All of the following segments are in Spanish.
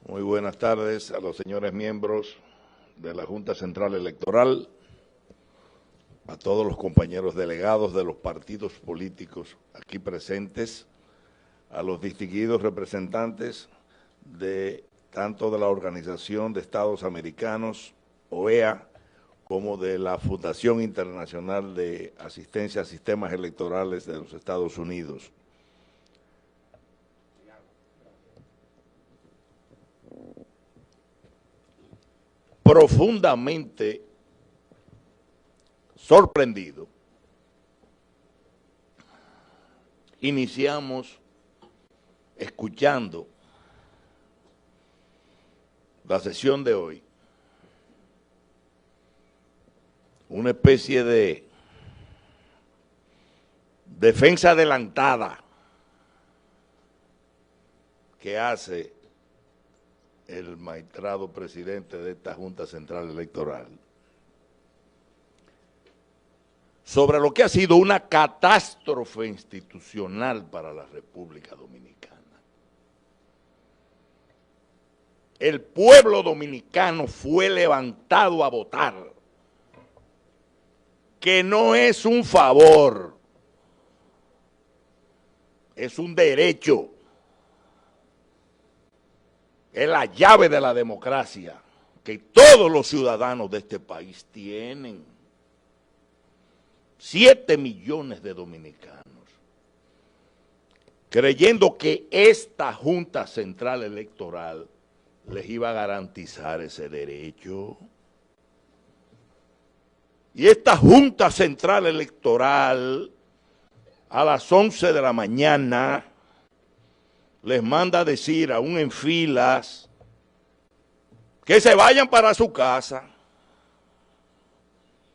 Muy buenas tardes a los señores miembros de la Junta Central Electoral, a todos los compañeros delegados de los partidos políticos aquí presentes, a los distinguidos representantes de tanto de la Organización de Estados Americanos, OEA, como de la Fundación Internacional de Asistencia a Sistemas Electorales de los Estados Unidos. Profundamente sorprendido, iniciamos escuchando la sesión de hoy, una especie de defensa adelantada que hace el magistrado presidente de esta Junta Central Electoral sobre lo que ha sido una catástrofe institucional para la República Dominicana. El pueblo dominicano fue levantado a votar, que no es un favor, es un derecho. Es la llave de la democracia que todos los ciudadanos de este país tienen. 7 millones de dominicanos, creyendo que esta Junta Central Electoral les iba a garantizar ese derecho. Y esta Junta Central Electoral, a las 11 de la mañana, les manda a decir aún en filas que se vayan para su casa,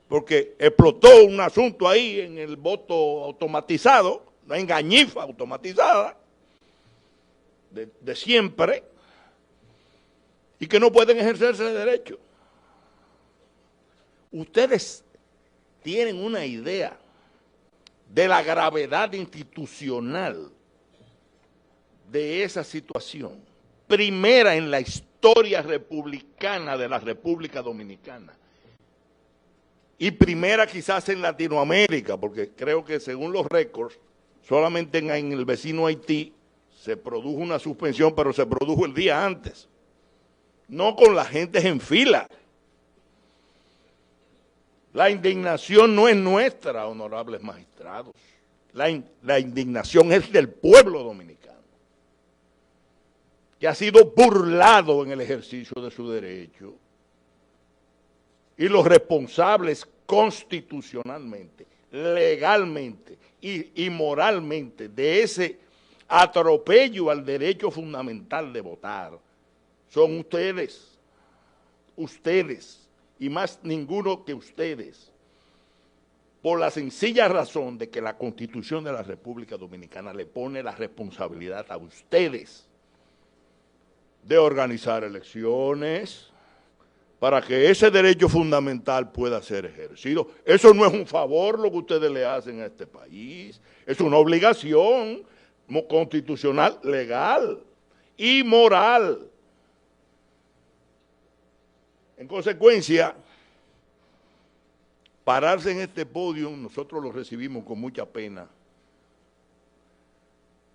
porque explotó un asunto ahí en el voto automatizado, la engañifa automatizada de siempre, y que no pueden ejercerse de derecho. Ustedes tienen una idea de la gravedad institucional de esa situación, primera en la historia republicana de la República Dominicana y primera quizás en Latinoamérica, porque creo que según los récords, solamente en el vecino Haití se produjo una suspensión, pero se produjo el día antes, no con la gente en fila. La indignación no es nuestra, honorables magistrados, la indignación es del pueblo dominicano, que ha sido burlado en el ejercicio de su derecho, y los responsables constitucionalmente, legalmente y moralmente de ese atropello al derecho fundamental de votar son ustedes y más ninguno que ustedes, por la sencilla razón de que la Constitución de la República Dominicana le pone la responsabilidad a ustedes de organizar elecciones para que ese derecho fundamental pueda ser ejercido. Eso no es un favor lo que ustedes le hacen a este país, es una obligación constitucional, legal y moral. En consecuencia, pararse en este podio, nosotros lo recibimos con mucha pena,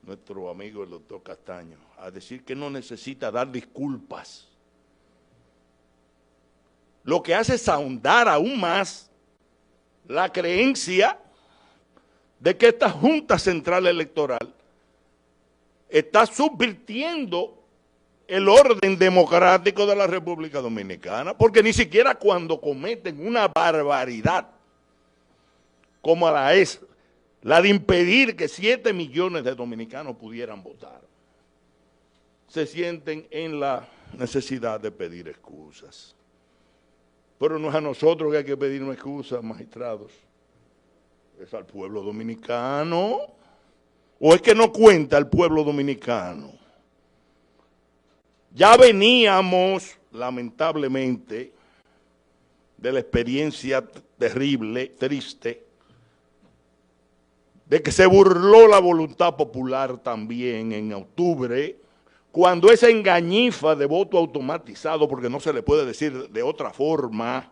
nuestro amigo el doctor Castaño, a decir que no necesita dar disculpas. Lo que hace es ahondar aún más la creencia de que esta Junta Central Electoral está subvirtiendo el orden democrático de la República Dominicana, porque ni siquiera cuando cometen una barbaridad como la de impedir que 7 millones de dominicanos pudieran votar, se sienten en la necesidad de pedir excusas. Pero no es a nosotros que hay que pedir una excusa, magistrados, es al pueblo dominicano. ¿O es que no cuenta el pueblo dominicano? Ya veníamos, lamentablemente, de la experiencia terrible, triste, de que se burló la voluntad popular también en octubre, cuando esa engañifa de voto automatizado, porque no se le puede decir de otra forma,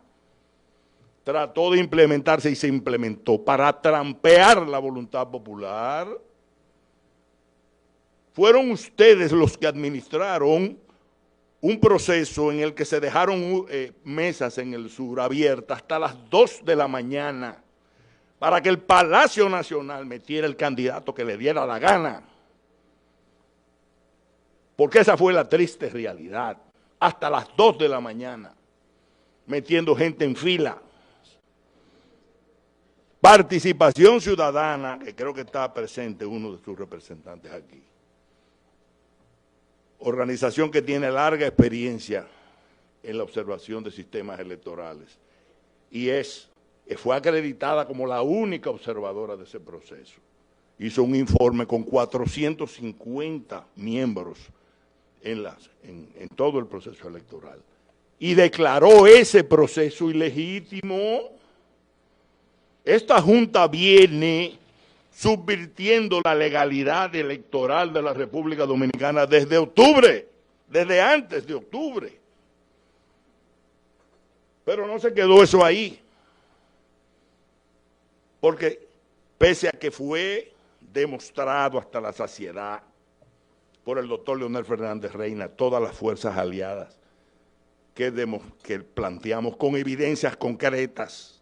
trató de implementarse y se implementó para trampear la voluntad popular, fueron ustedes los que administraron un proceso en el que se dejaron mesas en el sur abiertas hasta las 2 de la mañana para que el Palacio Nacional metiera el candidato que le diera la gana. Porque esa fue la triste realidad. Hasta las 2 de la mañana, metiendo gente en fila. Participación Ciudadana, que creo que está presente uno de sus representantes aquí. Organización que tiene larga experiencia en la observación de sistemas electorales y fue acreditada como la única observadora de ese proceso. Hizo un informe con 450 miembros en todo el proceso electoral y declaró ese proceso ilegítimo. Esta Junta viene subvirtiendo la legalidad electoral de la República Dominicana desde octubre, desde antes de octubre. Pero no se quedó eso ahí, porque pese a que fue demostrado hasta la saciedad por el doctor Leonel Fernández Reina, todas las fuerzas aliadas que planteamos con evidencias concretas,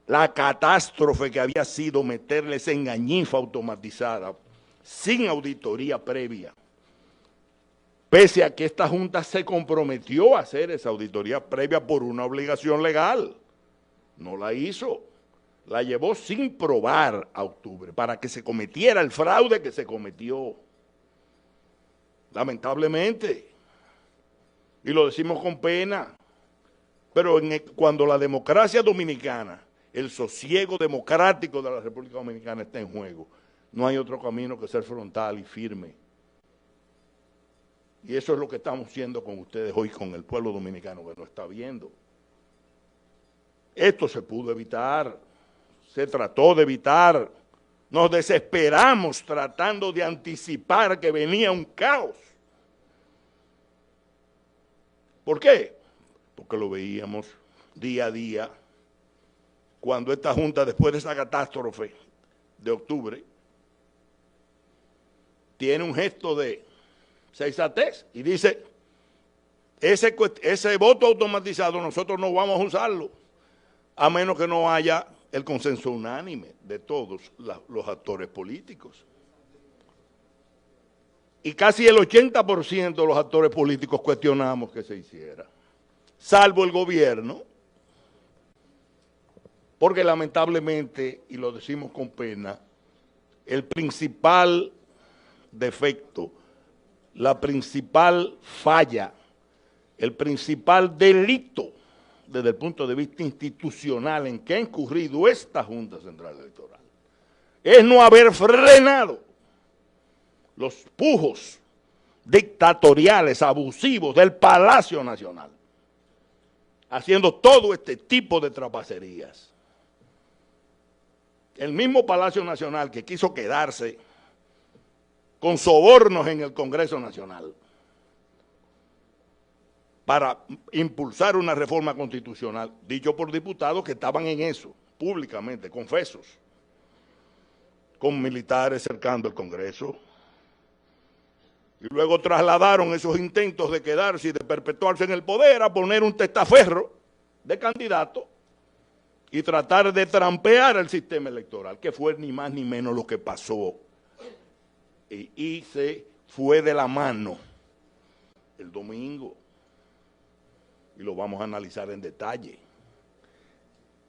la catástrofe que había sido meterle esa engañifa automatizada sin auditoría previa, pese a que esta Junta se comprometió a hacer esa auditoría previa por una obligación legal. No la hizo, la llevó sin probar a octubre para que se cometiera el fraude que se cometió, lamentablemente, y lo decimos con pena, pero cuando la democracia dominicana, el sosiego democrático de la República Dominicana está en juego, no hay otro camino que ser frontal y firme. Y eso es lo que estamos haciendo con ustedes hoy, con el pueblo dominicano que nos está viendo. Esto se pudo evitar, se trató de evitar. Nos desesperamos tratando de anticipar que venía un caos. ¿Por qué? Porque lo veíamos día a día. Cuando esta Junta, después de esa catástrofe de octubre, tiene un gesto de sensatez y dice, ese voto automatizado nosotros no vamos a usarlo, a menos que no haya el consenso unánime de todos los actores políticos. Y casi el 80% de los actores políticos cuestionamos que se hiciera, salvo el gobierno, porque lamentablemente, y lo decimos con pena, el principal defecto, la principal falla, el principal delito desde el punto de vista institucional en que ha incurrido esta Junta Central Electoral es no haber frenado los pujos dictatoriales, abusivos del Palacio Nacional, haciendo todo este tipo de trapacerías. El mismo Palacio Nacional que quiso quedarse con sobornos en el Congreso Nacional para impulsar una reforma constitucional, dicho por diputados que estaban en eso, públicamente, confesos, con militares cercando el Congreso. Y luego trasladaron esos intentos de quedarse y de perpetuarse en el poder a poner un testaferro de candidato y tratar de trampear el sistema electoral, que fue ni más ni menos lo que pasó. Y se fue de la mano el domingo. Y lo vamos a analizar en detalle.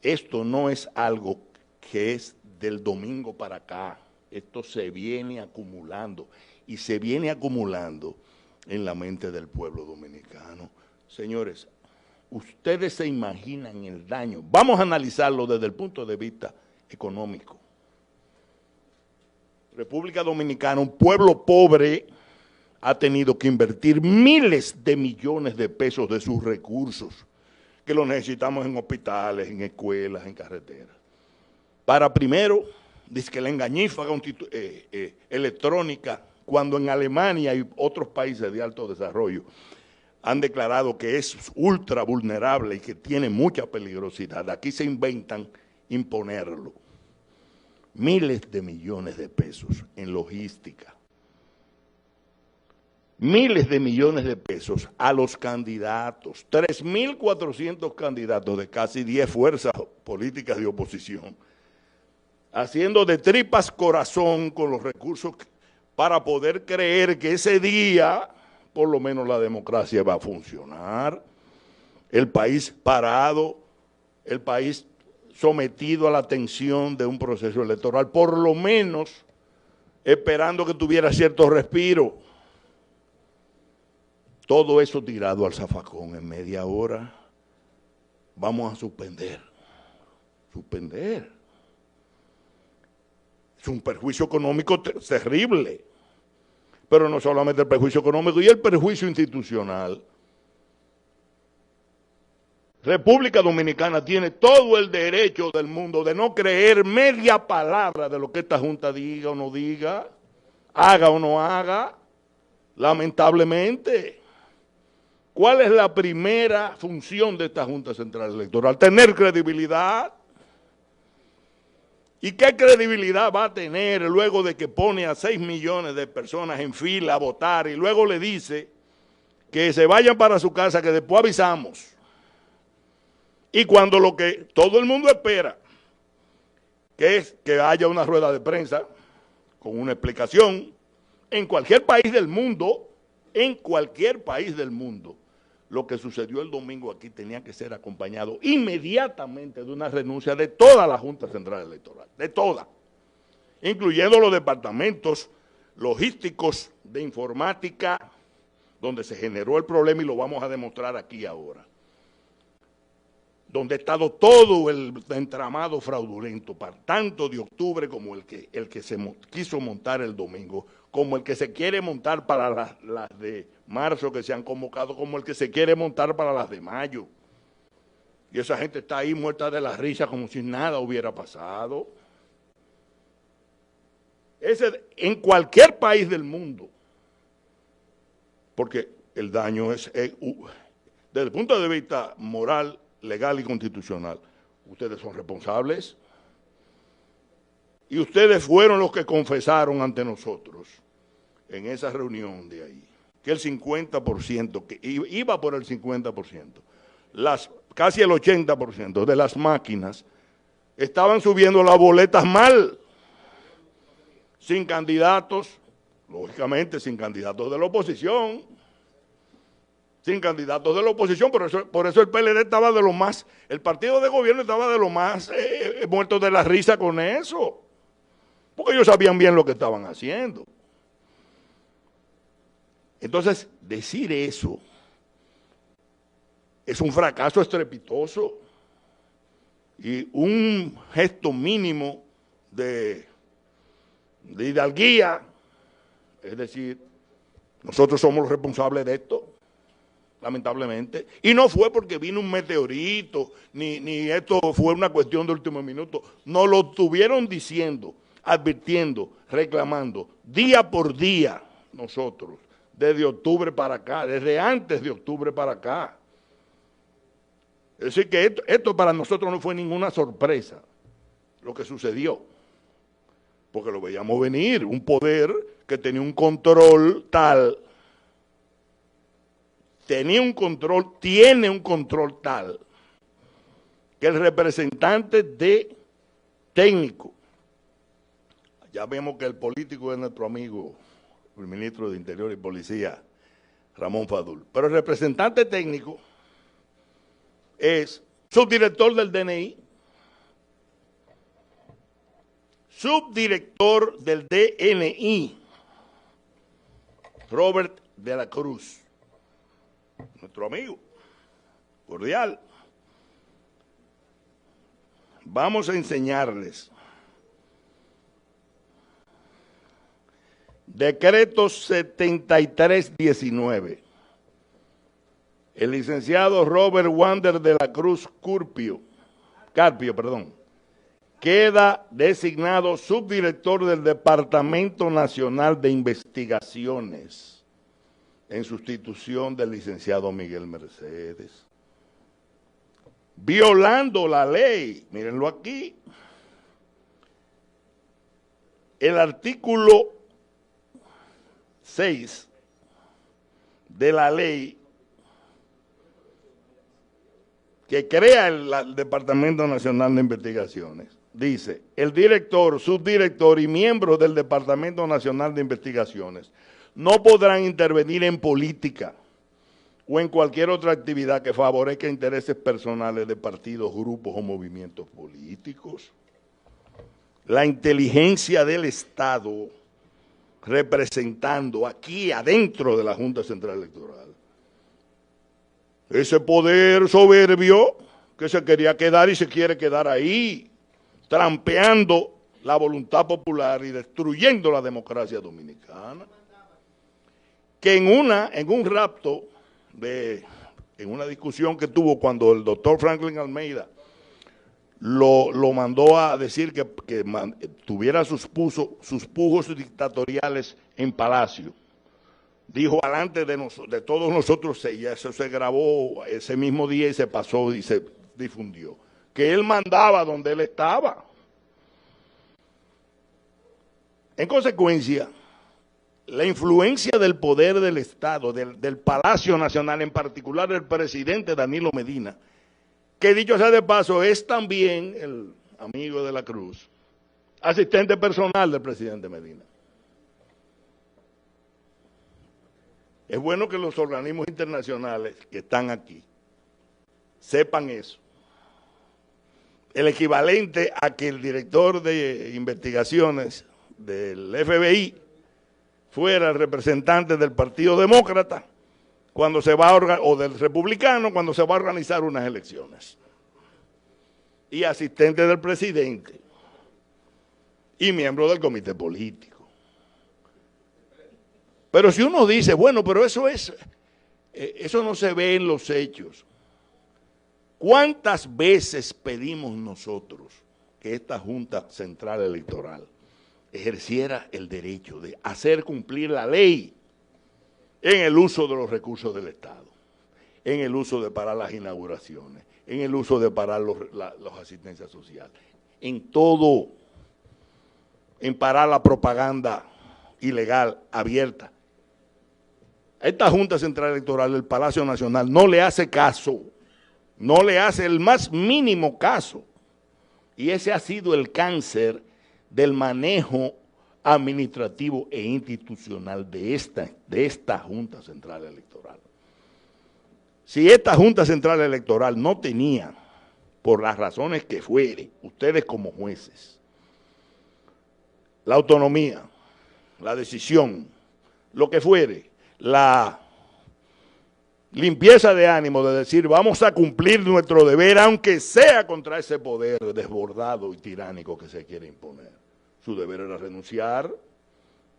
Esto no es algo que es del domingo para acá. Esto se viene acumulando y se viene acumulando en la mente del pueblo dominicano. Señores, ustedes se imaginan el daño. Vamos a analizarlo desde el punto de vista económico. República Dominicana, un pueblo pobre, ha tenido que invertir miles de millones de pesos de sus recursos, que lo necesitamos en hospitales, en escuelas, en carreteras, para primero, dice que la engañifa electrónica cuando en Alemania y otros países de alto desarrollo han declarado que es ultra vulnerable y que tiene mucha peligrosidad, aquí se inventan imponerlo. Miles de millones de pesos en logística. Miles de millones de pesos a los candidatos. 3.400 candidatos de casi 10 fuerzas políticas de oposición, haciendo de tripas corazón con los recursos para poder creer que ese día, por lo menos la democracia va a funcionar, el país parado, el país sometido a la tensión de un proceso electoral, por lo menos esperando que tuviera cierto respiro. Todo eso tirado al zafacón en media hora. Vamos a suspender. Es un perjuicio económico terrible. Pero no solamente el perjuicio económico y el perjuicio institucional. República Dominicana tiene todo el derecho del mundo de no creer media palabra de lo que esta Junta diga o no diga, haga o no haga, lamentablemente. ¿Cuál es la primera función de esta Junta Central Electoral? Tener credibilidad. ¿Y qué credibilidad va a tener luego de que pone a 6 millones de personas en fila a votar y luego le dice que se vayan para su casa, que después avisamos? Y cuando lo que todo el mundo espera, que es que haya una rueda de prensa con una explicación, en cualquier país del mundo, lo que sucedió el domingo aquí tenía que ser acompañado inmediatamente de una renuncia de toda la Junta Central Electoral, de toda, incluyendo los departamentos logísticos de informática, donde se generó el problema y lo vamos a demostrar aquí ahora, donde ha estado todo el entramado fraudulento, tanto de octubre como el que se quiso montar el domingo, como el que se quiere montar para las de marzo que se han convocado, como el que se quiere montar para las de mayo. Y esa gente está ahí muerta de la risa como si nada hubiera pasado. En cualquier país del mundo, porque el daño es, desde el punto de vista moral, legal y constitucional, ustedes son responsables y ustedes fueron los que confesaron ante nosotros en esa reunión de ahí, que el 50%, que iba por el 50%, casi el 80% de las máquinas estaban subiendo las boletas mal, sin candidatos, lógicamente sin candidatos de la oposición, por eso el PLD estaba de lo más, el partido de gobierno estaba de lo más muerto de la risa con eso, porque ellos sabían bien lo que estaban haciendo. Entonces, decir eso es un fracaso estrepitoso y un gesto mínimo de hidalguía, es decir, nosotros somos los responsables de esto, lamentablemente, y no fue porque vino un meteorito, ni esto fue una cuestión de último minuto, nos lo estuvieron diciendo, advirtiendo, reclamando, día por día, nosotros, desde octubre para acá, desde antes de octubre para acá. Es decir, que esto para nosotros no fue ninguna sorpresa, lo que sucedió, porque lo veíamos venir, un poder que tenía un control tal, tiene un control tal, que el representante de técnico, ya vemos que el político es nuestro amigo, el ministro de Interior y Policía, Ramón Fadul, pero el representante técnico es subdirector del DNI, subdirector del DNI, Robert de la Cruz, nuestro amigo, cordial. Vamos a enseñarles decreto 7319. El licenciado Robert Wander de la Cruz Carpio, queda designado subdirector del Departamento Nacional de Investigaciones en sustitución del licenciado Miguel Mercedes. Violando la ley, mírenlo aquí, el artículo 6 de la ley que crea el Departamento Nacional de Investigaciones, dice, el director, subdirector y miembros del Departamento Nacional de Investigaciones no podrán intervenir en política o en cualquier otra actividad que favorezca intereses personales de partidos, grupos o movimientos políticos. La inteligencia del Estado representando aquí adentro de la Junta Central Electoral ese poder soberbio que se quería quedar y se quiere quedar ahí, trampeando la voluntad popular y destruyendo la democracia dominicana. Que en un rapto, en una discusión que tuvo cuando el doctor Franklin Almeida lo mandó a decir que tuviera sus pujos dictatoriales en Palacio, dijo alante de todos nosotros, y eso se grabó ese mismo día y se pasó y se difundió, que él mandaba donde él estaba. En consecuencia, la influencia del poder del Estado, del Palacio Nacional, en particular el presidente Danilo Medina, que dicho sea de paso es también el amigo de la Cruz, asistente personal del presidente Medina. Es bueno que los organismos internacionales que están aquí sepan eso. El equivalente a que el director de investigaciones del FBI fuera el representante del Partido Demócrata cuando se va a o del Republicano cuando se va a organizar unas elecciones. Y asistente del presidente y miembro del comité político. Pero si uno dice, bueno, pero eso no se ve en los hechos. ¿Cuántas veces pedimos nosotros que esta Junta Central Electoral ejerciera el derecho de hacer cumplir la ley en el uso de los recursos del Estado, en el uso de parar las inauguraciones, en el uso de parar los asistencias sociales, en todo, en parar la propaganda ilegal abierta? Esta Junta Central Electoral del Palacio Nacional no le hace caso, no le hace el más mínimo caso. Y ese ha sido el cáncer del manejo administrativo e institucional de esta Junta Central Electoral. Si esta Junta Central Electoral no tenía, por las razones que fuere, ustedes como jueces, la autonomía, la decisión, lo que fuere, la limpieza de ánimo de decir vamos a cumplir nuestro deber aunque sea contra ese poder desbordado y tiránico que se quiere imponer. Su deber era renunciar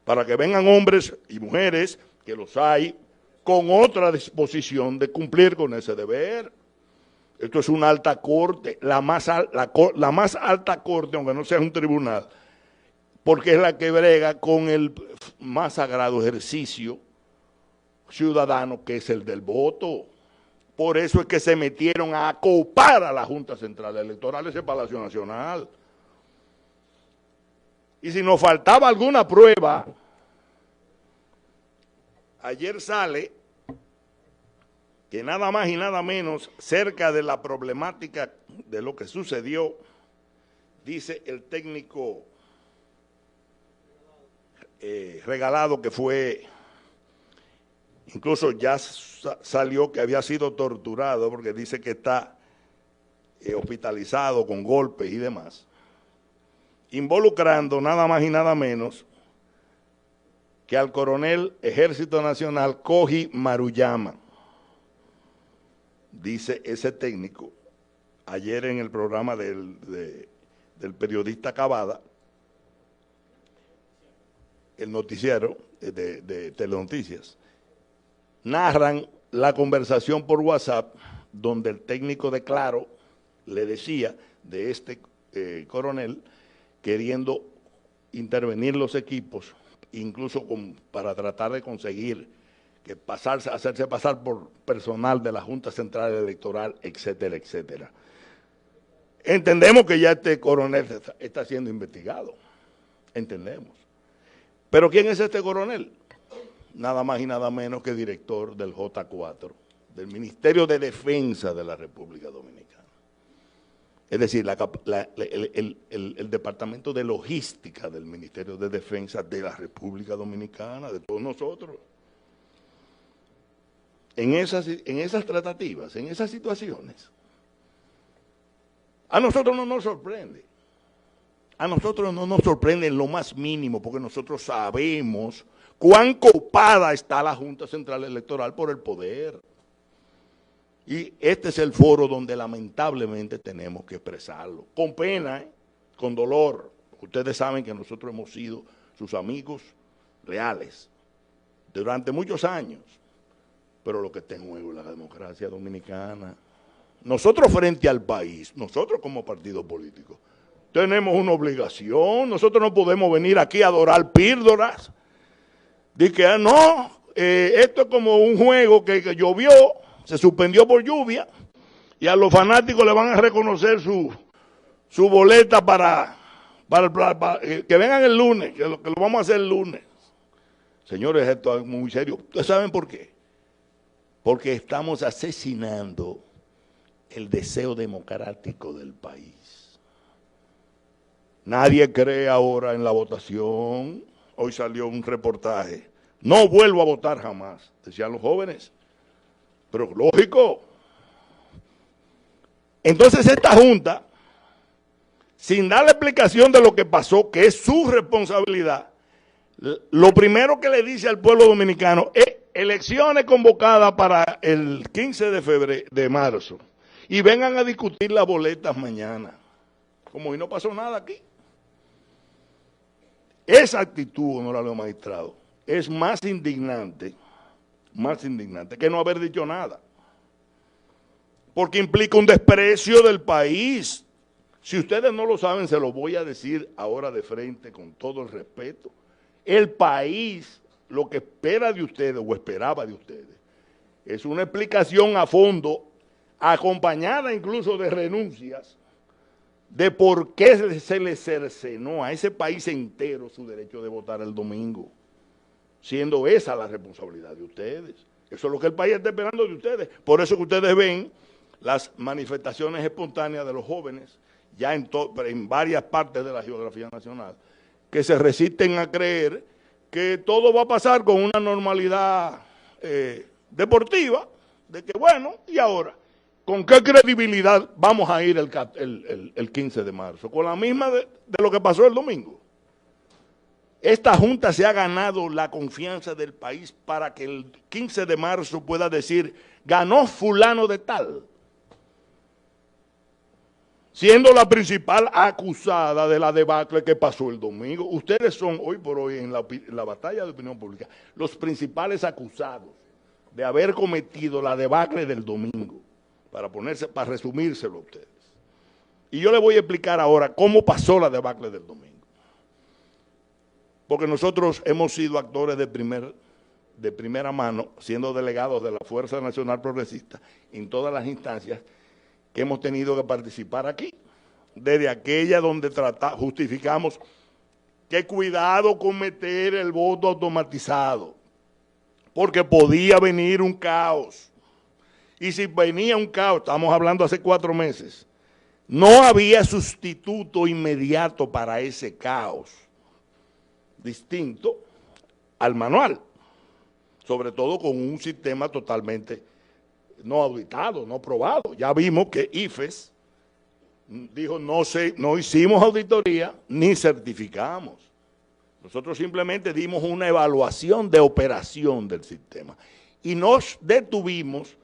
para que vengan hombres y mujeres, que los hay, con otra disposición de cumplir con ese deber. Esto es una alta corte, la más alta corte, aunque no sea un tribunal, porque es la que brega con el más sagrado ejercicio ciudadano, que es el del voto. Por eso es que se metieron a acopar a la Junta Central Electoral, ese Palacio Nacional. Y si nos faltaba alguna prueba, ayer sale que nada más y nada menos cerca de la problemática de lo que sucedió, dice el técnico Regalado, que fue, incluso ya salió que había sido torturado porque dice que está hospitalizado con golpes y demás, involucrando nada más y nada menos que al coronel Ejército Nacional Koji Maruyama. Dice ese técnico ayer en el programa del periodista Cavada, el noticiero de Telenoticias, narran la conversación por WhatsApp donde el técnico de Claro le decía de este coronel queriendo intervenir los equipos, incluso para tratar de conseguir que hacerse pasar por personal de la Junta Central Electoral, etcétera, etcétera. Entendemos que ya este coronel está siendo investigado, entendemos. Pero ¿quién es este coronel? Nada más y nada menos que director del J4, del Ministerio de Defensa de la República Dominicana. Es decir, el Departamento de Logística del Ministerio de Defensa de la República Dominicana, de todos nosotros. En esas tratativas, en esas situaciones, a nosotros no nos sorprende. A nosotros no nos sorprende en lo más mínimo, porque nosotros sabemos cuán copada está la Junta Central Electoral por el poder. Y este es el foro donde lamentablemente tenemos que expresarlo. Con pena, con dolor. Ustedes saben que nosotros hemos sido sus amigos reales durante muchos años. Pero lo que está en juego es la democracia dominicana. Nosotros frente al país, nosotros como partido político, tenemos una obligación. Nosotros no podemos venir aquí a adorar píldoras. De que no, esto es como un juego que llovió, se suspendió por lluvia, y a los fanáticos le van a reconocer su boleta para que vengan el lunes, que lo vamos a hacer el lunes. Señores, esto es muy serio. ¿Ustedes saben por qué? Porque estamos asesinando el deseo democrático del país. Nadie cree ahora en la votación. Hoy salió un reportaje. No vuelvo a votar jamás, decían los jóvenes. Pero lógico. Entonces esta Junta, sin dar la explicación de lo que pasó, que es su responsabilidad, lo primero que le dice al pueblo dominicano es elecciones convocadas para el 15 de marzo. Y vengan a discutir las boletas mañana. Como hoy no pasó nada aquí. Esa actitud, honorable magistrado, es más indignante que no haber dicho nada. Porque implica un desprecio del país. Si ustedes no lo saben, se lo voy a decir ahora de frente con todo el respeto. El país, lo que espera de ustedes o esperaba de ustedes, es una explicación a fondo, acompañada incluso de renuncias, de por qué se le cercenó a ese país entero su derecho de votar el domingo, siendo esa la responsabilidad de ustedes. Eso es lo que el país está esperando de ustedes. Por eso que ustedes ven las manifestaciones espontáneas de los jóvenes, ya en varias partes de la geografía nacional, que se resisten a creer que todo va a pasar con una normalidad deportiva, de que bueno, ¿y ahora? ¿Con qué credibilidad vamos a ir el 15 de marzo? Con la misma de lo que pasó el domingo. Esta Junta se ha ganado la confianza del país para que el 15 de marzo pueda decir, ganó fulano de tal, siendo la principal acusada de la debacle que pasó el domingo. Ustedes son hoy por hoy en la batalla de opinión pública los principales acusados de haber cometido la debacle del domingo. Para resumírselo a ustedes. Y yo les voy a explicar ahora cómo pasó la debacle del domingo. Porque nosotros hemos sido actores de primera mano, siendo delegados de la Fuerza Nacional Progresista, en todas las instancias que hemos tenido que participar aquí. Desde aquella donde justificamos que cuidado con meter el voto automatizado, porque podía venir un caos. Y si venía un caos, estamos hablando hace 4 meses, no había sustituto inmediato para ese caos, distinto al manual, sobre todo con un sistema totalmente no auditado, no probado. Ya vimos que IFES dijo, no hicimos auditoría ni certificamos. Nosotros simplemente dimos una evaluación de operación del sistema y nos detuvimos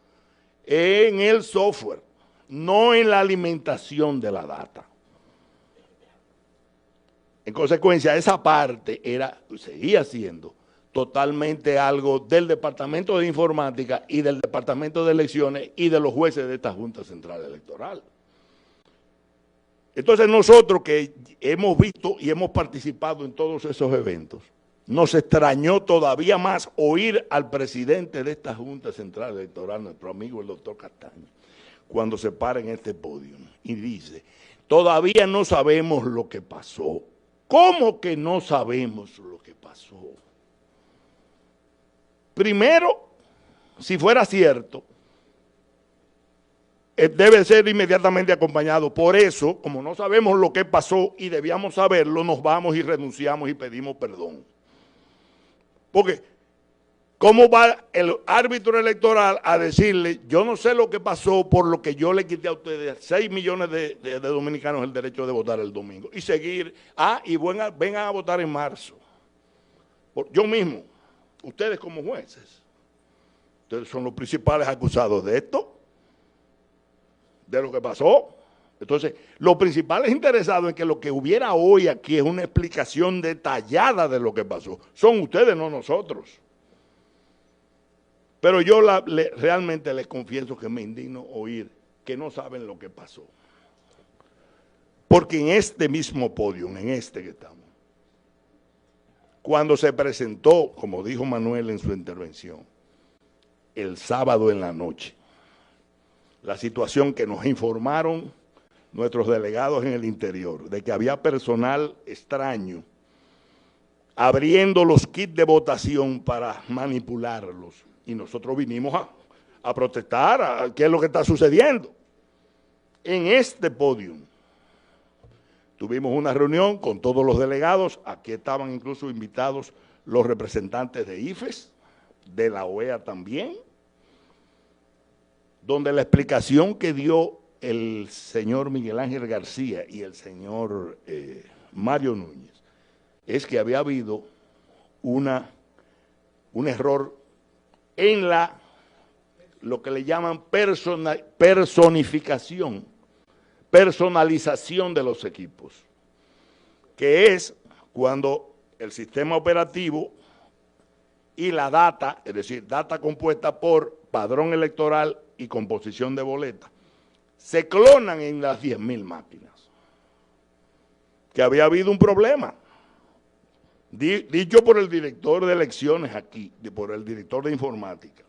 en el software, no en la alimentación de la data. En consecuencia, esa parte seguía siendo totalmente algo del Departamento de Informática y del Departamento de Elecciones y de los jueces de esta Junta Central Electoral. Entonces nosotros que hemos visto y hemos participado en todos esos eventos, nos extrañó todavía más oír al presidente de esta Junta Central Electoral, nuestro amigo el doctor Castaño, cuando se para en este podio y dice, todavía no sabemos lo que pasó. ¿Cómo que no sabemos lo que pasó? Primero, si fuera cierto, debe ser inmediatamente acompañado. Por eso, como no sabemos lo que pasó y debíamos saberlo, nos vamos y renunciamos y pedimos perdón. Porque, ¿cómo va el árbitro electoral a decirle, yo no sé lo que pasó por lo que yo le quité a ustedes 6 millones de dominicanos el derecho de votar el domingo? Y seguir, y vengan a votar en marzo. Yo mismo, ustedes como jueces, ustedes son los principales acusados de esto, de lo que pasó. Entonces, los principales interesados en que lo que hubiera hoy aquí es una explicación detallada de lo que pasó. Son ustedes, no nosotros. Pero yo realmente les confieso que me indigno oír que no saben lo que pasó. Porque en este mismo podio, en este que estamos, cuando se presentó, como dijo Manuel en su intervención, el sábado en la noche, la situación que nos informaron nuestros delegados en el interior, de que había personal extraño abriendo los kits de votación para manipularlos. Y nosotros vinimos a protestar a qué es lo que está sucediendo. En este podio tuvimos una reunión con todos los delegados, aquí estaban incluso invitados los representantes de IFES, de la OEA también, donde la explicación que dio el señor Miguel Ángel García y el señor Mario Núñez es que había habido un error en lo que le llaman personalización de los equipos, que es cuando el sistema operativo y la data, es decir, data compuesta por padrón electoral y composición de boleta, se clonan en las 10.000 máquinas. Que había habido un problema, dicho por el director de elecciones aquí, por el director de informática.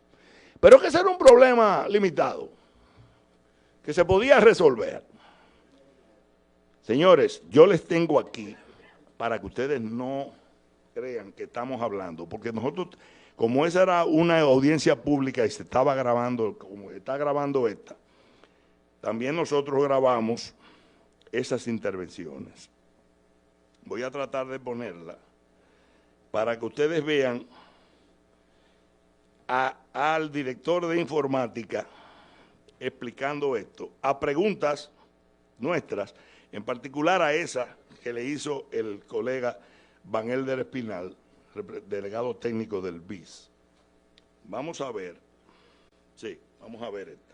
Pero que ese era un problema limitado, que se podía resolver. Señores, yo les tengo aquí para que ustedes no crean que estamos hablando, porque nosotros, como esa era una audiencia pública y se estaba grabando, como está grabando esta, también nosotros grabamos esas intervenciones. Voy a tratar de ponerla para que ustedes vean al director de informática explicando esto, a preguntas nuestras, en particular a esa que le hizo el colega Van Elder Espinal, delegado técnico del BIS. Vamos a ver, sí, vamos a ver esta.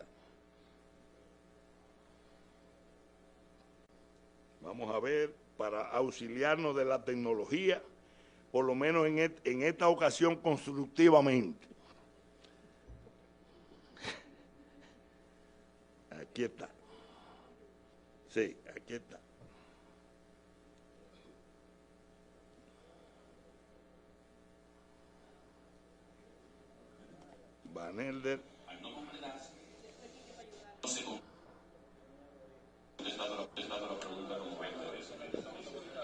Vamos a ver, para auxiliarnos de la tecnología, por lo menos en esta ocasión constructivamente. Aquí está. Sí, aquí está. Van Elder.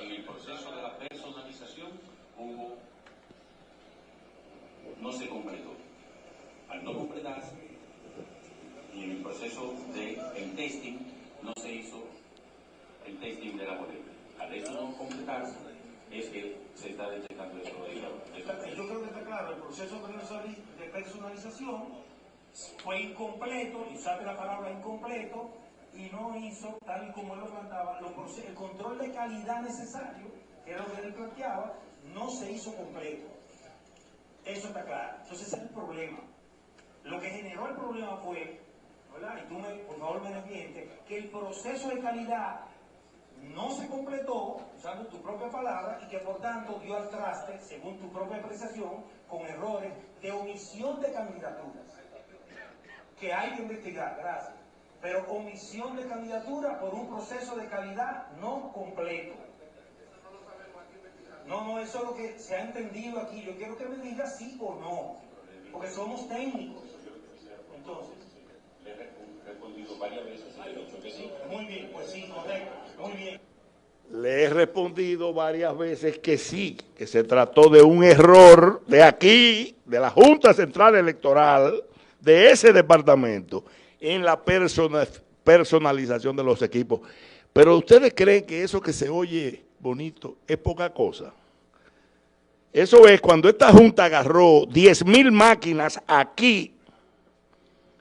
En el proceso de la personalización no se completó. Al no completarse, y en el proceso del testing no se hizo el testing de la boleta. Al eso no completarse, es que se está detectando eso de Yo creo que está claro, el proceso de personalización fue incompleto, y sabe la palabra incompleto, y no hizo, tal y como él lo planteaba, el control de calidad necesario, que era lo que él planteaba, no se hizo completo. Eso está claro. Entonces ese es el problema. Lo que generó el problema fue, ¿verdad? Y tú por favor me desmientes, que el proceso de calidad no se completó, usando tu propia palabra, y que por tanto dio al traste, según tu propia apreciación, con errores de omisión de candidaturas, que hay que investigar. Gracias. pero omisión de candidatura por un proceso de calidad no completo. No, eso es lo que se ha entendido aquí. Yo quiero que me diga sí o no, porque somos técnicos. Entonces, le he respondido varias veces y le he dicho que sí. Muy bien, pues sí, correcto, muy bien. Le he respondido varias veces que sí, que se trató de un error de aquí, de la Junta Central Electoral, de ese departamento, en la personalización de los equipos. Pero ustedes creen que eso que se oye bonito es poca cosa. Eso es cuando esta Junta agarró 10,000 máquinas aquí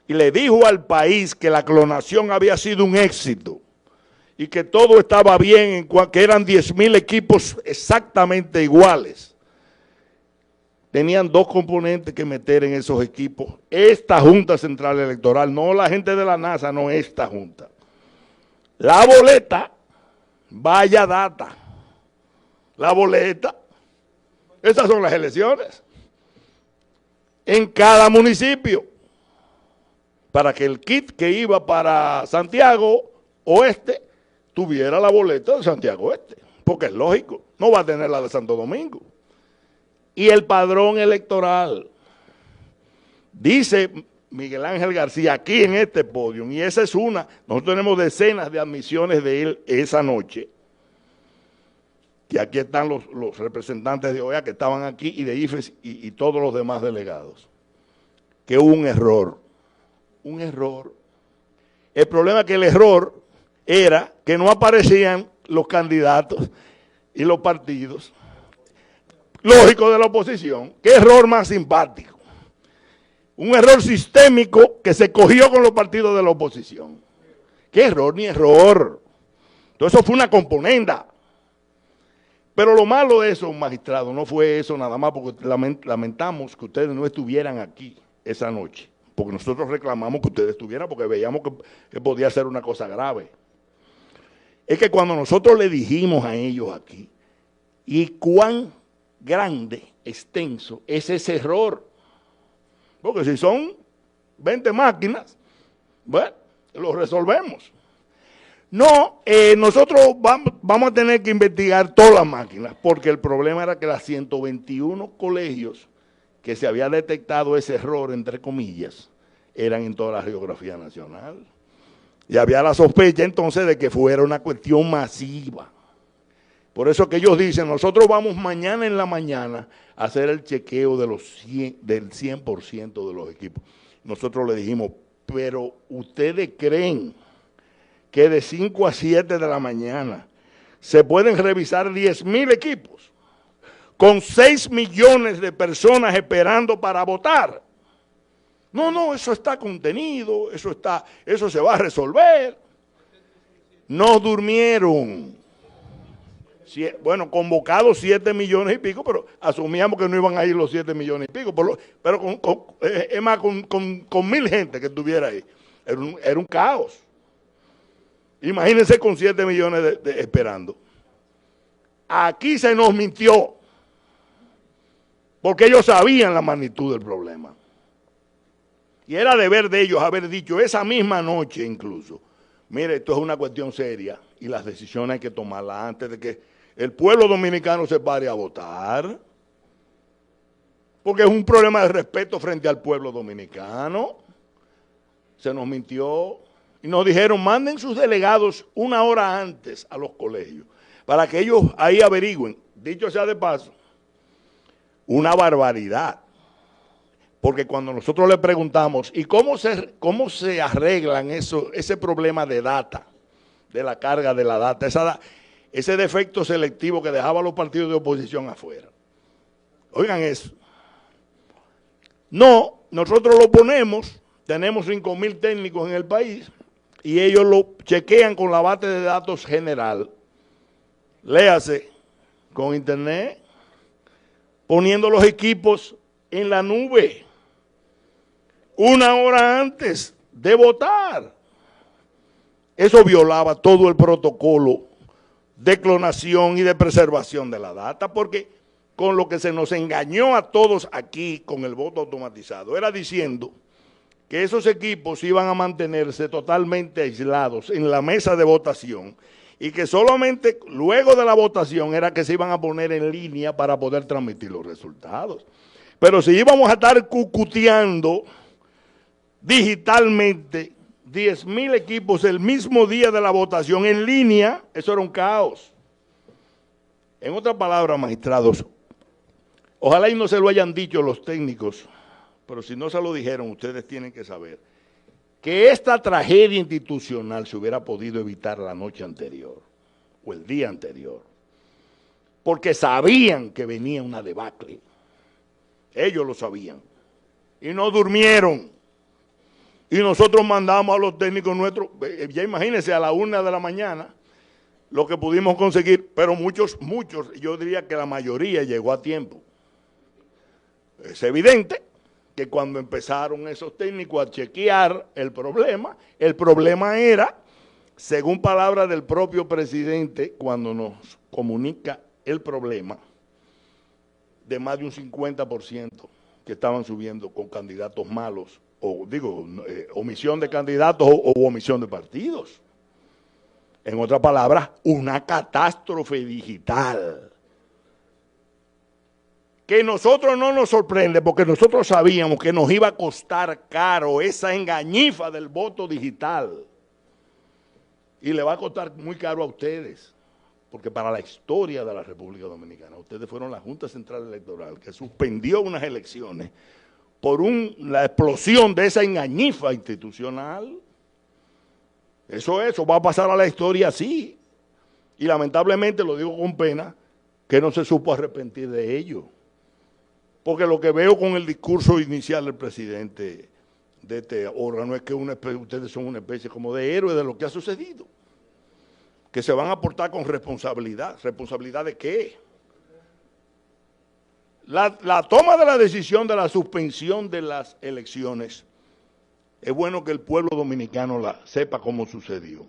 y le dijo al país que la clonación había sido un éxito y que todo estaba bien, que eran 10,000 equipos exactamente iguales. Tenían dos componentes que meter en esos equipos. Esta Junta Central Electoral, no la gente de la NASA, no esta Junta. La boleta, vaya data. La boleta, esas son las elecciones. En cada municipio, para que el kit que iba para Santiago Oeste tuviera la boleta de Santiago Oeste, porque es lógico, no va a tener la de Santo Domingo. Y el padrón electoral, dice Miguel Ángel García aquí en este podio, y esa es una, nosotros tenemos decenas de admisiones de él esa noche, que aquí están los representantes de OEA que estaban aquí y de IFES y todos los demás delegados, que hubo un error. El problema es que el error era que no aparecían los candidatos y los partidos lógicos de la oposición. Qué error más simpático. Un error sistémico que se cogió con los partidos de la oposición. Qué error ni error. Entonces eso fue una componenda. Pero lo malo de eso, magistrado, no fue eso nada más, porque lamentamos que ustedes no estuvieran aquí esa noche. Porque nosotros reclamamos que ustedes estuvieran porque veíamos que podía ser una cosa grave. Es que cuando nosotros le dijimos a ellos aquí, y cuán grande, extenso es ese error, porque si son 20 máquinas, bueno, lo resolvemos. No, nosotros vamos a tener que investigar todas las máquinas, porque el problema era que las 121 colegios que se había detectado ese error, entre comillas, eran en toda la geografía nacional. Y había la sospecha entonces de que fuera una cuestión masiva. Por eso que ellos dicen, nosotros vamos mañana en la mañana a hacer el chequeo de del 100% de los equipos. Nosotros le dijimos, pero ustedes creen que de 5 a 7 de la mañana se pueden revisar 10,000 equipos con 6 millones de personas esperando para votar. No, eso está contenido, eso se va a resolver. No durmieron. Bueno, convocados 7 millones y pico, pero asumíamos que no iban a ir los 7 millones y pico, pero es más, con 1,000 gente que estuviera ahí. Era un caos. Imagínense con 7 millones esperando. Aquí se nos mintió, porque ellos sabían la magnitud del problema. Y era deber de ellos haber dicho esa misma noche incluso, mire, esto es una cuestión seria y las decisiones hay que tomarlas antes de que el pueblo dominicano se pare a votar, porque es un problema de respeto frente al pueblo dominicano. Se nos mintió y nos dijeron, manden sus delegados 1 hora antes a los colegios, para que ellos ahí averigüen. Dicho sea de paso, una barbaridad. Porque cuando nosotros le preguntamos, ¿y cómo se arreglan ese problema de data, de la carga de la data, ese defecto selectivo que dejaba a los partidos de oposición afuera? Oigan eso. No, nosotros lo ponemos, tenemos 5,000 técnicos en el país y ellos lo chequean con la base de datos general. Léase, con internet, poniendo los equipos en la nube. 1 hora antes de votar. Eso violaba todo el protocolo de clonación y de preservación de la data, porque con lo que se nos engañó a todos aquí con el voto automatizado, era diciendo que esos equipos iban a mantenerse totalmente aislados en la mesa de votación y que solamente luego de la votación era que se iban a poner en línea para poder transmitir los resultados. Pero si íbamos a estar cucuteando digitalmente 10.000 equipos el mismo día de la votación en línea, eso era un caos. En otras palabras, magistrados, ojalá y no se lo hayan dicho los técnicos, pero si no se lo dijeron, ustedes tienen que saber que esta tragedia institucional se hubiera podido evitar la noche anterior o el día anterior, porque sabían que venía una debacle. Ellos lo sabían y no durmieron. Y nosotros mandamos a los técnicos nuestros, ya imagínense, a la 1 de la mañana, lo que pudimos conseguir, pero muchos, yo diría que la mayoría llegó a tiempo. Es evidente que cuando empezaron esos técnicos a chequear el problema era, según palabras del propio presidente, cuando nos comunica el problema, de más de un 50% que estaban subiendo con candidatos malos, o digo, omisión de candidatos o omisión de partidos. En otras palabras, una catástrofe digital. Que nosotros no nos sorprende porque nosotros sabíamos que nos iba a costar caro esa engañifa del voto digital. Y le va a costar muy caro a ustedes. Porque para la historia de la República Dominicana, ustedes fueron la Junta Central Electoral que suspendió unas elecciones por la explosión de esa engañifa institucional. Eso va a pasar a la historia así. Y lamentablemente, lo digo con pena, que no se supo arrepentir de ello. Porque lo que veo con el discurso inicial del presidente de este órgano es que ustedes son una especie como de héroe de lo que ha sucedido. Que se van a portar con responsabilidad. ¿Responsabilidad de qué? La toma de la decisión de la suspensión de las elecciones, es bueno que el pueblo dominicano sepa cómo sucedió.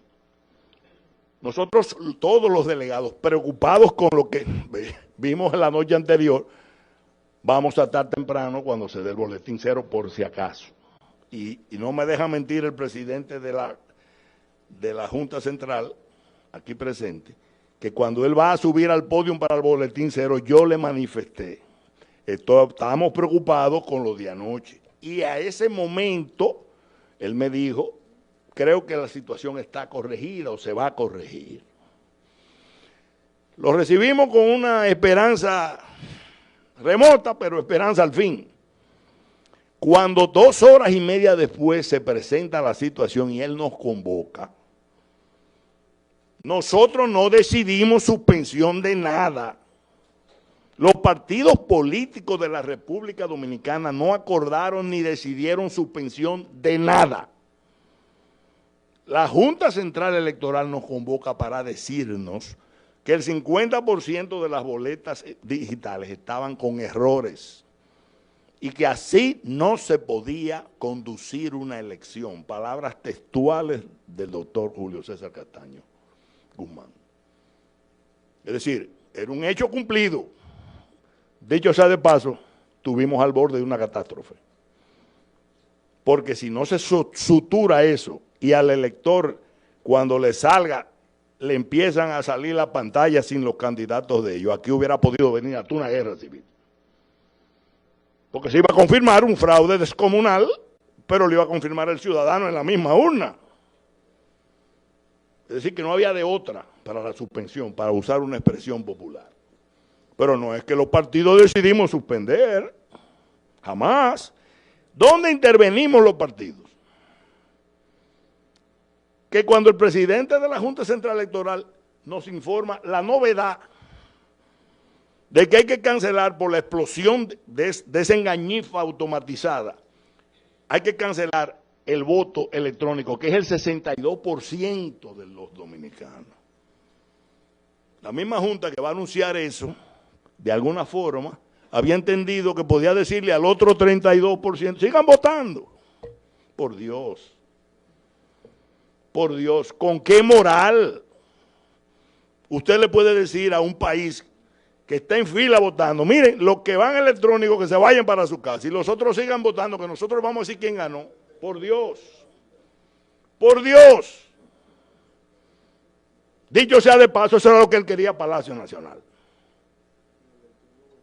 Nosotros, todos los delegados, preocupados con lo que vimos en la noche anterior, vamos a estar temprano cuando se dé el boletín cero por si acaso. Y no me deja mentir el presidente de la Junta Central, aquí presente, que cuando él va a subir al podio para el boletín cero, yo le manifesté. Estábamos preocupados con lo de anoche. Y a ese momento, él me dijo, creo que la situación está corregida o se va a corregir. Lo recibimos con una esperanza remota, pero esperanza al fin. Cuando 2 horas y media después se presenta la situación y él nos convoca, nosotros no decidimos suspensión de nada. Los partidos políticos de la República Dominicana no acordaron ni decidieron suspensión de nada. La Junta Central Electoral nos convoca para decirnos que el 50% de las boletas digitales estaban con errores y que así no se podía conducir una elección. Palabras textuales del doctor Julio César Castaño Guzmán. Es decir, era un hecho cumplido. Dicho sea de paso, estuvimos al borde de una catástrofe. Porque si no se sutura eso y al elector, cuando le salga, le empiezan a salir la pantalla sin los candidatos de ellos, aquí hubiera podido venir hasta una guerra civil. Porque se iba a confirmar un fraude descomunal, pero lo iba a confirmar el ciudadano en la misma urna. Es decir, que no había de otra para la suspensión, para usar una expresión popular. Pero no es que los partidos decidimos suspender, jamás. ¿Dónde intervenimos los partidos? Que cuando el presidente de la Junta Central Electoral nos informa la novedad de que hay que cancelar por la explosión de esa engañifa automatizada, hay que cancelar el voto electrónico, que es el 62% de los dominicanos. La misma Junta que va a anunciar eso, de alguna forma, había entendido que podía decirle al otro 32%, sigan votando. Por Dios, ¿con qué moral usted le puede decir a un país que está en fila votando, miren, los que van electrónicos que se vayan para su casa y los otros sigan votando, que nosotros vamos a decir quién ganó? Por Dios. Por Dios. Dicho sea de paso, eso era lo que él quería Palacio Nacional.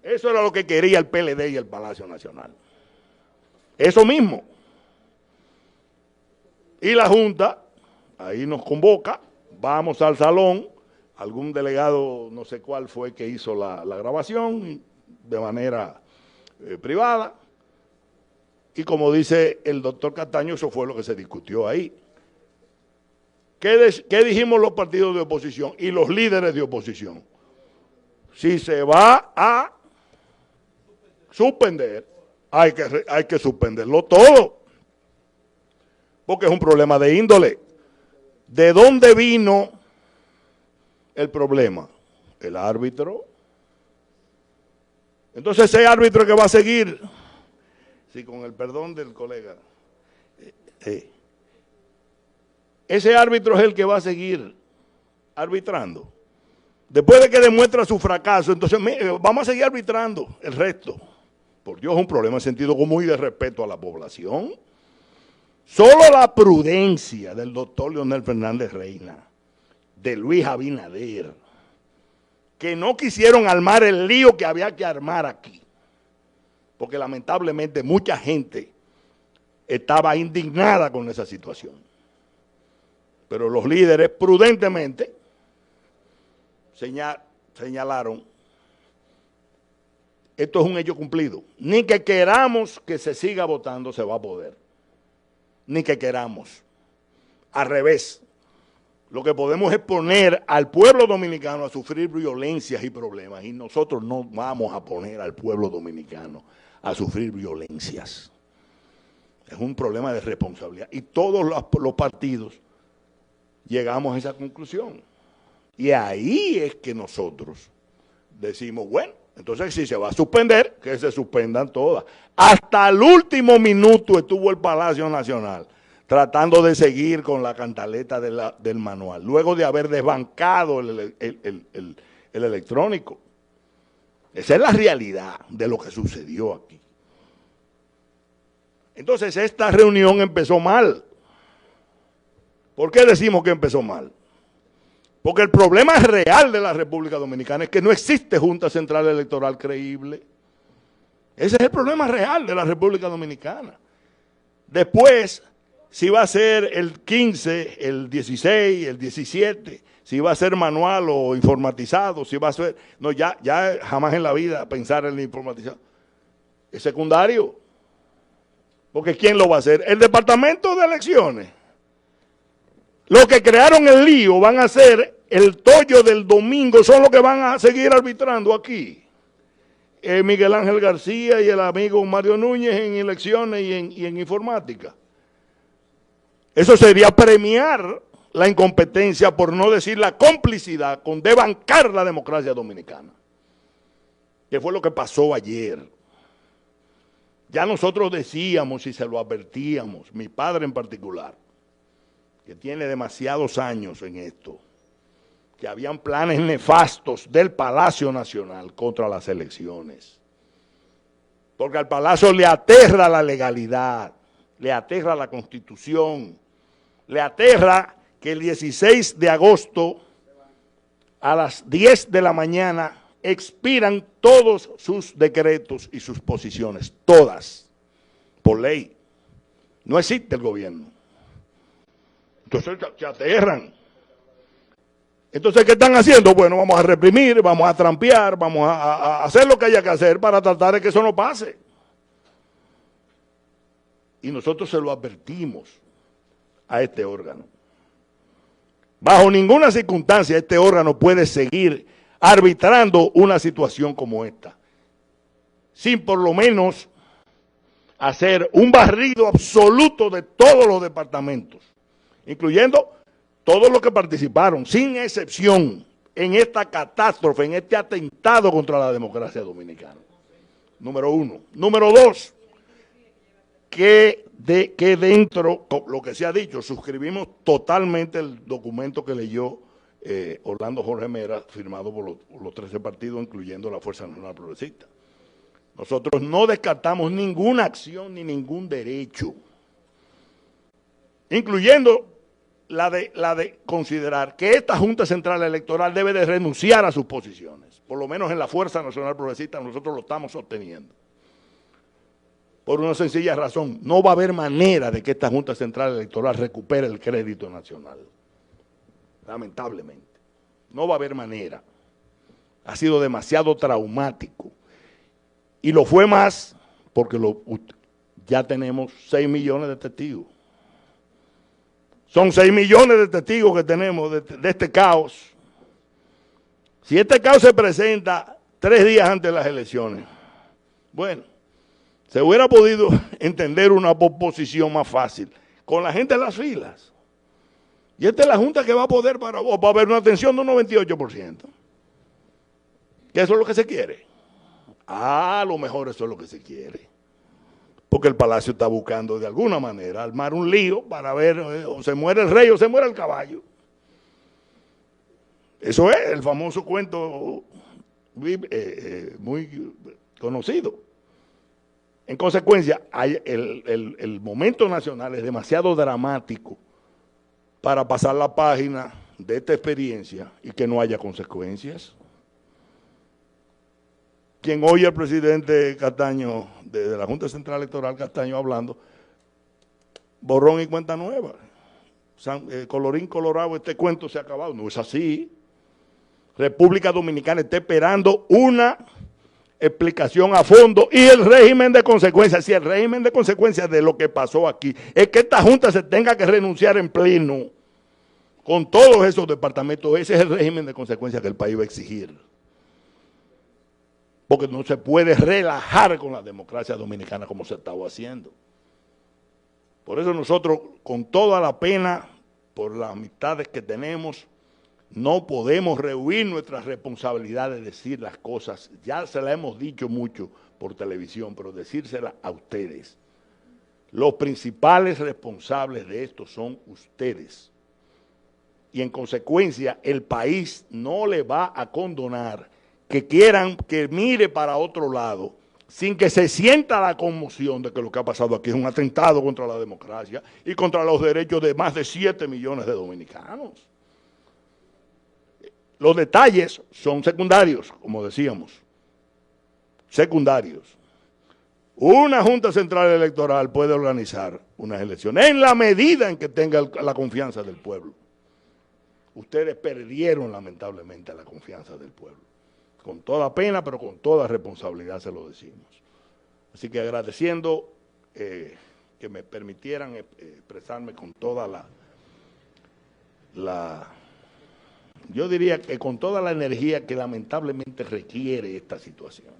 Eso era lo que quería el PLD y el Palacio Nacional. Eso mismo. Y la Junta, ahí nos convoca, vamos al salón, algún delegado, no sé cuál fue que hizo la grabación de manera privada. Y como dice el doctor Castaño, eso fue lo que se discutió ahí. ¿Qué dijimos los partidos de oposición y los líderes de oposición? Si se va a suspender, hay que suspenderlo todo. Porque es un problema de índole. ¿De dónde vino el problema? El árbitro. Entonces ese árbitro que va a seguir, sí, con el perdón del colega, ese árbitro es el que va a seguir arbitrando. Después de que demuestra su fracaso, entonces vamos a seguir arbitrando el resto. Por Dios, es un problema de sentido común y de respeto a la población. Solo la prudencia del doctor Leonel Fernández Reina, de Luis Abinader, que no quisieron armar el lío que había que armar aquí, porque lamentablemente mucha gente estaba indignada con esa situación. Pero los líderes prudentemente señalaron, esto es un hecho cumplido, ni que queramos que se siga votando se va a poder, ni que queramos, al revés, lo que podemos es poner al pueblo dominicano a sufrir violencias y problemas, y nosotros no vamos a poner al pueblo dominicano a sufrir violencias. Es un problema de responsabilidad, y todos los partidos llegamos a esa conclusión. Y ahí es que nosotros decimos, bueno, entonces si se va a suspender, que se suspendan todas. Hasta el último minuto estuvo el Palacio Nacional tratando de seguir con la cantaleta del manual, luego de haber desbancado el electrónico. Esa es la realidad de lo que sucedió aquí. Entonces esta reunión empezó mal. ¿Por qué decimos que empezó mal? Porque el problema real de la República Dominicana es que no existe Junta Central Electoral creíble. Ese es el problema real de la República Dominicana. Después, si va a ser el 15, el 16, el 17, si va a ser manual o informatizado, si va a ser... No, ya jamás en la vida pensar en el informatizado. Es secundario. Porque ¿quién lo va a hacer? El Departamento de Elecciones. Los que crearon el lío van a ser el tollo del domingo, son los que van a seguir arbitrando aquí. Miguel Ángel García y el amigo Mario Núñez en elecciones y en informática. Eso sería premiar la incompetencia, por no decir la complicidad, con desbancar la democracia dominicana. Que fue lo que pasó ayer. Ya nosotros decíamos y se lo advertíamos, mi padre en particular, que tiene demasiados años en esto, que habían planes nefastos del Palacio Nacional contra las elecciones. Porque al Palacio le aterra la legalidad, le aterra la Constitución, le aterra que el 16 de agosto a las 10 de la mañana expiran todos sus decretos y sus posiciones, todas, por ley. No existe el gobierno. Entonces se aterran. Entonces, ¿qué están haciendo? Bueno, vamos a reprimir, vamos a trampear, vamos a hacer lo que haya que hacer para tratar de que eso no pase. Y nosotros se lo advertimos a este órgano. Bajo ninguna circunstancia este órgano puede seguir arbitrando una situación como esta, sin por lo menos hacer un barrido absoluto de todos los departamentos, incluyendo todos los que participaron, sin excepción, en esta catástrofe, en este atentado contra la democracia dominicana. Número uno. Número dos, que dentro, lo que se ha dicho, suscribimos totalmente el documento que leyó Orlando Jorge Mera, firmado por los 13 partidos, incluyendo la Fuerza Nacional Progresista. Nosotros no descartamos ninguna acción ni ningún derecho incluyendo la de considerar que esta Junta Central Electoral debe de renunciar a sus posiciones. Por lo menos en la Fuerza Nacional Progresista nosotros lo estamos sosteniendo. Por una sencilla razón, no va a haber manera de que esta Junta Central Electoral recupere el crédito nacional. Lamentablemente. No va a haber manera. Ha sido demasiado traumático. Y lo fue más porque ya tenemos 6 millones de testigos. Son 6 millones de testigos que tenemos de este caos. Si este caos se presenta 3 días antes de las elecciones, bueno, se hubiera podido entender una posición más fácil con la gente en las filas. Y esta es la Junta que va a poder va a haber una atención de un 98%. ¿Que eso es lo que se quiere? A lo mejor eso es lo que se quiere. Porque el Palacio está buscando de alguna manera armar un lío para ver o se muere el rey o se muere el caballo. Eso es el famoso cuento muy conocido. En consecuencia, el momento nacional es demasiado dramático para pasar la página de esta experiencia y que no haya consecuencias. Quien oye al presidente Castaño, de la Junta Central Electoral Castaño hablando, borrón y cuenta nueva. Colorín colorado, este cuento se ha acabado. No es así. República Dominicana está esperando una explicación a fondo y el régimen de consecuencias. Si el régimen de consecuencias de lo que pasó aquí es que esta Junta se tenga que renunciar en pleno con todos esos departamentos, ese es el régimen de consecuencias que el país va a exigir. Porque no se puede relajar con la democracia dominicana como se estaba haciendo. Por eso nosotros, con toda la pena, por las amistades que tenemos, no podemos rehuir nuestras responsabilidades de decir las cosas. Ya se las hemos dicho mucho por televisión, pero decírselas a ustedes. Los principales responsables de esto son ustedes. Y en consecuencia, el país no le va a condonar que quieran que mire para otro lado, sin que se sienta la conmoción de que lo que ha pasado aquí es un atentado contra la democracia y contra los derechos de más de 7 millones de dominicanos. Los detalles son secundarios, como decíamos, secundarios. Una Junta Central Electoral puede organizar unas elecciones en la medida en que tenga la confianza del pueblo. Ustedes perdieron lamentablemente la confianza del pueblo. Con toda pena, pero con toda responsabilidad se lo decimos. Así que agradeciendo que me permitieran expresarme con toda yo diría que con toda la energía que lamentablemente requiere esta situación.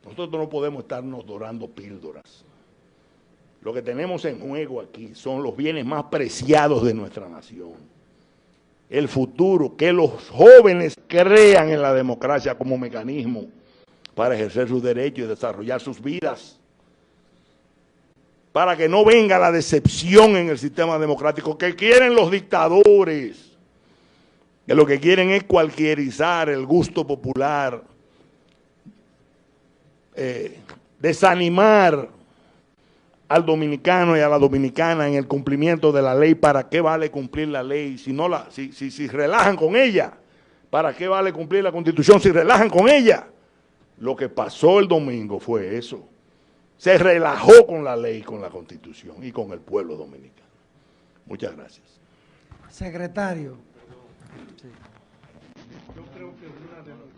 Nosotros no podemos estarnos dorando píldoras. Lo que tenemos en juego aquí son los bienes más preciados de nuestra nación. El futuro, que los jóvenes crean en la democracia como mecanismo para ejercer sus derechos y desarrollar sus vidas. Para que no venga la decepción en el sistema democrático que quieren los dictadores, que lo que quieren es cualquierizar el gusto popular, desanimar al dominicano y a la dominicana en el cumplimiento de la ley. ¿Para qué vale cumplir la ley si relajan con ella? ¿Para qué vale cumplir la Constitución si relajan con ella? Lo que pasó el domingo fue eso. Se relajó con la ley, con la Constitución y con el pueblo dominicano. Muchas gracias. Secretario. Yo creo que una de las